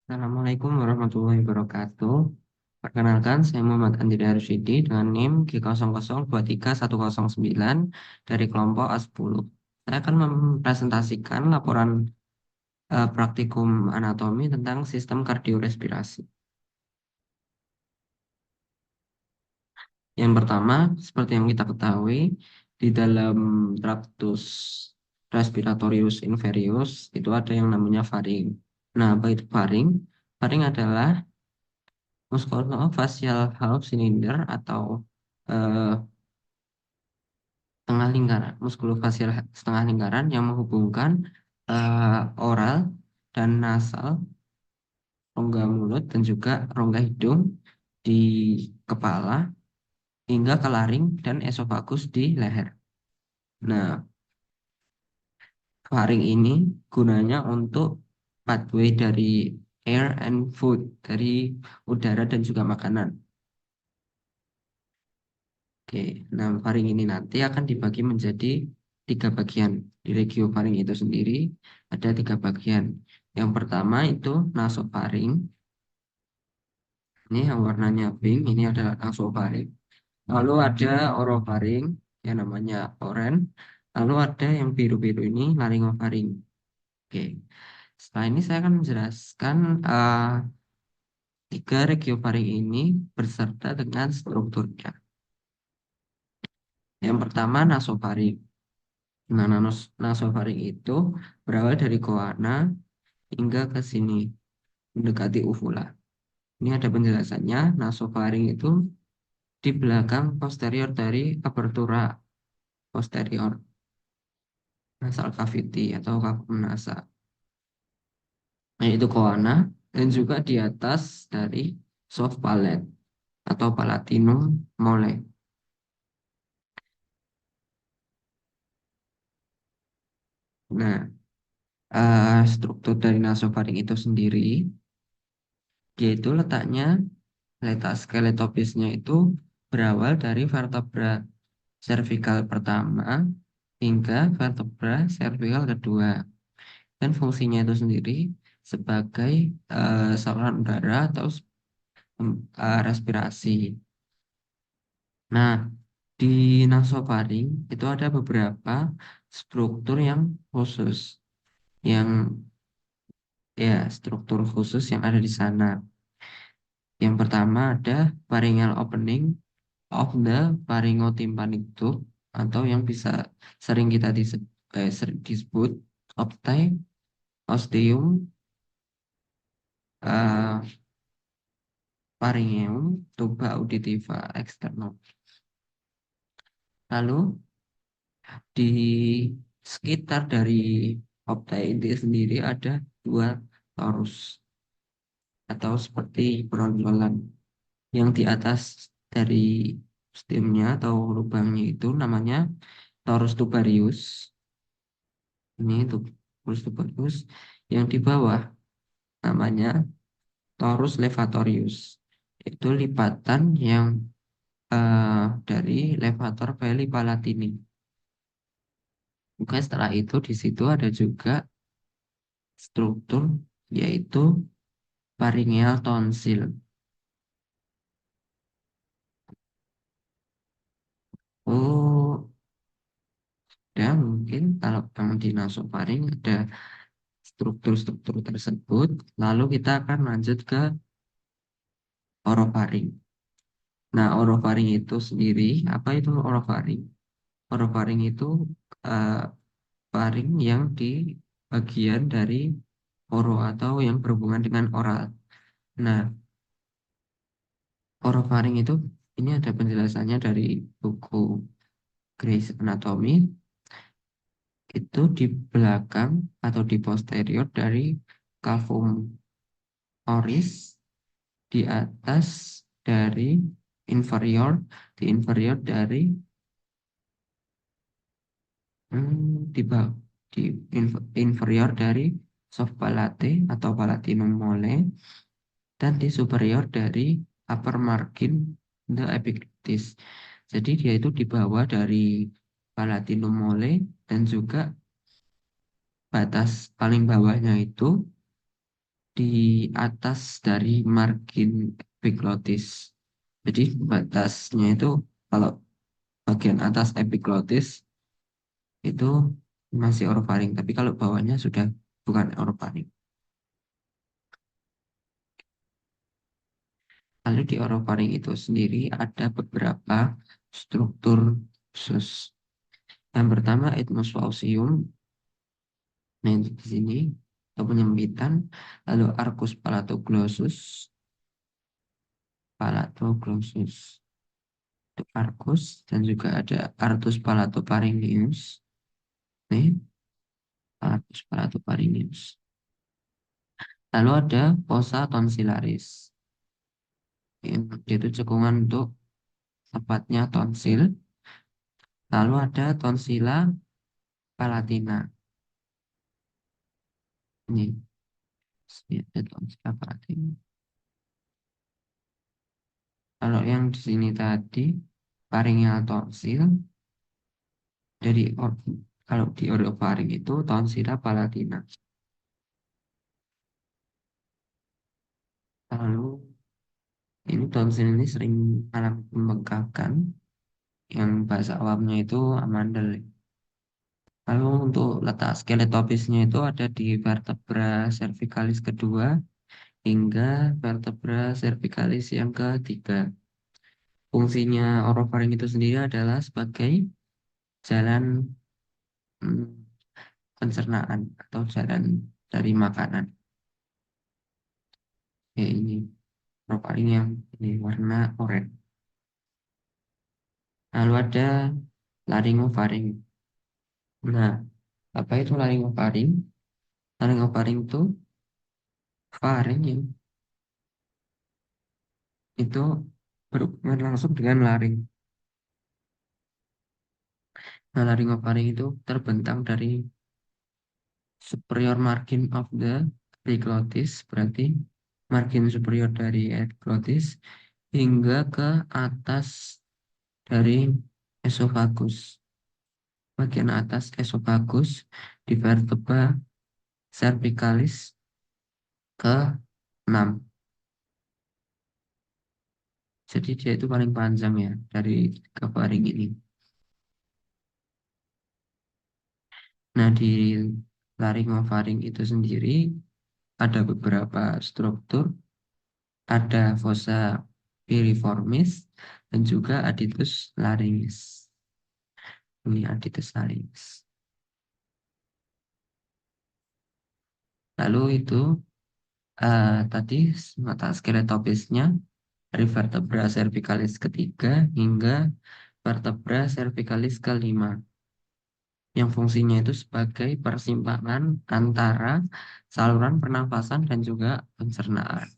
Assalamualaikum warahmatullahi wabarakatuh. Perkenalkan, saya Muhammad Andri Haryadi dengan NIM G00231009 dari kelompok A10. Saya akan mempresentasikan laporan praktikum anatomi tentang sistem kardiorespirasi. Yang pertama, seperti yang kita ketahui, di dalam tractus respiratorius inferius itu ada yang namanya faring. Nah, apa itu faring? Faring adalah muskulofacial half cylinder atau eh, tengah lingkaran, muskulofacial setengah lingkaran yang menghubungkan oral dan nasal, rongga mulut dan juga rongga hidung di kepala hingga ke laring dan esofagus di leher. Nah, faring ini gunanya untuk pathway dari air and food, dari udara dan juga makanan. Oke, nah faring ini nanti akan dibagi menjadi tiga bagian. Di regiofaring itu sendiri ada tiga bagian. Yang pertama itu nasofaring. Ini yang warnanya pink, ini adalah nasofaring. Lalu ada orofaring, yang namanya oranye. Lalu ada yang biru-biru ini laryngofaring. Oke, setelah ini saya akan menjelaskan tiga regiofaring ini beserta dengan strukturnya. Yang pertama nasofaring. Nah, nasofaring itu berawal dari koana hingga ke sini, mendekati uvula. Ini ada penjelasannya, nasofaring itu di belakang posterior dari apertura posterior nasal cavity atau kavum nasal. Yaitu koana dan juga di atas dari soft palate atau palatinum mole. Nah, struktur dari nasofaring itu sendiri, yaitu letak skeletopisnya itu berawal dari vertebra servikal pertama hingga vertebra servikal kedua. Dan fungsinya itu sendiri sebagai saluran udara atau respirasi. Nah, di nasofaring itu ada beberapa struktur yang khusus, yang struktur khusus yang ada di sana. Yang pertama ada pharyngeal opening of the pharyngotympanic tube atau yang bisa sering kita disebut optai, osteum, eh, pharyngeum, tuba auditiva external. Lalu di sekitar dari optai ini sendiri ada dua torus atau seperti brontolan yang di atas dari stemnya atau lubangnya itu namanya torus tubarius. Ini itu torus tubarius yang di bawah namanya torus levatorius. Itu lipatan yang dari levator veli palatini. Oke, setelah itu di situ ada juga struktur yaitu pharyngeal tonsil. Oh, dan mungkin kalau yang di nasofaring ada struktur-struktur tersebut, lalu kita akan lanjut ke orofaring. Nah, orofaring itu sendiri, apa itu orofaring? Orofaring itu eh, faring yang di bagian dari oro atau yang berhubungan dengan oral. Nah, orofaring itu ini ada penjelasannya dari buku Gray's Anatomy. Itu di belakang atau di posterior dari cavum oris, di atas dari inferior, di inferior dari di bawah, di inferior dari soft palate atau palatinum mole, dan di superior dari upper margin the epiglottis. Jadi dia itu di bawah dari palatinum mole dan juga batas paling bawahnya itu di atas dari margin epiglotis. Jadi batasnya itu kalau bagian atas epiglotis itu masih orofaring, tapi kalau bawahnya sudah bukan orofaring. Lalu di orofaring itu sendiri ada beberapa struktur khusus. Yang pertama etnoswausium, nah ini di sini atau penyempitan, lalu arcus palatoglossus, palatoglossus itu arcus dan juga ada artus palatopharyngeus, nih artus palatopharyngeus. Lalu ada fossa tonsillaris, yaitu cekungan untuk tepatnya tonsil. Lalu ada tonsila palatina, ini ada tonsila palatina. Kalau yang di sini tadi pharyngeal tonsil dari kalau di orofaring itu tonsila palatina. Lalu ini tonsil ini sering mengalami pembengkakan yang bahasa awamnya itu amandel. Lalu untuk letak skeletopisnya itu ada di vertebra cervicalis kedua hingga vertebra cervicalis yang ketiga. Fungsinya orofaring itu sendiri adalah sebagai jalan hmm, pencernaan atau jalan dari makanan. Ya ini orofaring yang ini warna oranye. Lalu ada laringofaring. Nah, apa itu laringofaring? Laringofaring itu faring yang itu berhubungan langsung dengan laring. Nah, laringofaring itu terbentang dari superior margin of the epiglottis, berarti margin superior dari epiglottis hingga ke atas dari esophagus. Bagian atas esophagus di vertebra cervicalis ke 6. Jadi dia itu paling panjang ya dari tiga faring ini. Nah, di laringofaring itu sendiri ada beberapa struktur, ada fossa piriformis dan juga aditus laringis. Ini aditus laringis. Lalu itu tadi mata skeletopisnya dari vertebra cervicalis ketiga hingga vertebra cervicalis kelima, yang fungsinya itu sebagai persimpangan antara saluran pernafasan dan juga pencernaan.